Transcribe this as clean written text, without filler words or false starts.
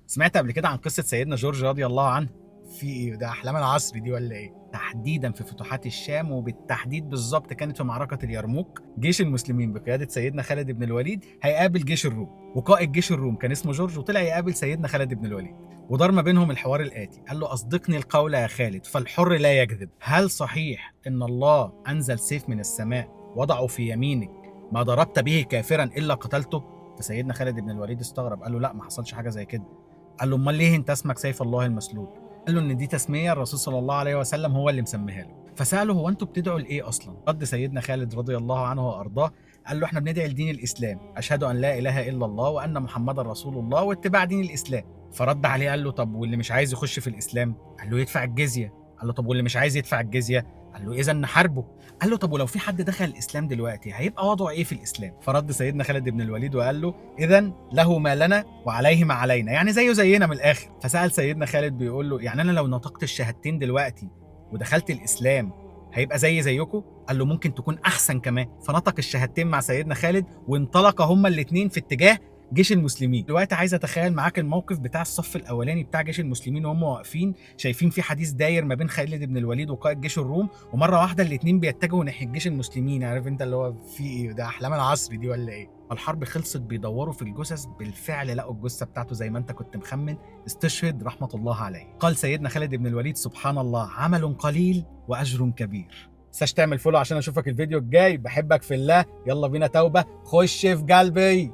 سمعت قبل كده عن قصة سيدنا جورج رضي الله عنه؟ في ايه ده، احلام العصر دي ولا ايه؟ تحديدا في فتوحات الشام، وبالتحديد بالظبط كانت في معركة اليرموك. جيش المسلمين بقيادة سيدنا خالد بن الوليد هيقابل جيش الروم، وقائد جيش الروم كان اسمه جورج، وطلع يقابل سيدنا خالد بن الوليد. ودار ما بينهم الحوار الآتي: قال له أصدقني القول يا خالد فالحر لا يكذب، هل صحيح إن الله أنزل سيف من السماء وضعه في يمينك ما ضربت به كافرا إلا قتلته؟ فسيدنا خالد بن الوليد استغرب، قال له لا، ما حصلش حاجة زي كده. قال له امال ليه انت اسمك سيف الله المسلول؟ قال له ان دي تسميه الرسول صلى الله عليه وسلم هو اللي مسميها له. فساله هو انتوا بتدعوا لايه اصلا؟ رد سيدنا خالد رضي الله عنه وارضاه، قال له احنا بندعي لدين الاسلام، اشهد ان لا اله الا الله وان محمدا رسول الله واتباع دين الاسلام. فرد عليه قال له طب واللي مش عايز يخش في الاسلام؟ قال له يدفع الجزيه. قال له طب واللي مش عايز يدفع الجزيه؟ قال له اذا نحاربه. قال له طب ولو في حد دخل الاسلام دلوقتي هيبقى وضعه ايه في الاسلام؟ فرد سيدنا خالد بن الوليد وقال له اذا له ما لنا وعليه ما علينا، يعني زيه زينا من الاخر. فسال سيدنا خالد بيقول له يعني انا لو نطقت الشهادتين دلوقتي ودخلت الاسلام هيبقى زي زيكم؟ قال له ممكن تكون احسن كمان. فنطق الشهادتين مع سيدنا خالد وانطلق هما الاثنين في اتجاه جيش المسلمين. دلوقتي عايز اتخيل معاك الموقف بتاع الصف الاولاني بتاع جيش المسلمين وهم واقفين شايفين في حديث داير ما بين خالد بن الوليد وقائد جيش الروم، ومره واحده الاثنين بيتجهوا ناحيه جيش المسلمين. عارف انت اللي هو في ايه ده، احلام العصر دي ولا ايه؟ الحرب خلصت، بيدوروا في الجثث، بالفعل لقوا الجثه بتاعته زي ما انت كنت مخمن، استشهد رحمه الله عليه. قال سيدنا خالد بن الوليد سبحان الله، عمل قليل واجر كبير. تنساش تعمل فولو عشان اشوفك الفيديو الجاي. بحبك في الله، يلا بينا توبه، خش في قلبي.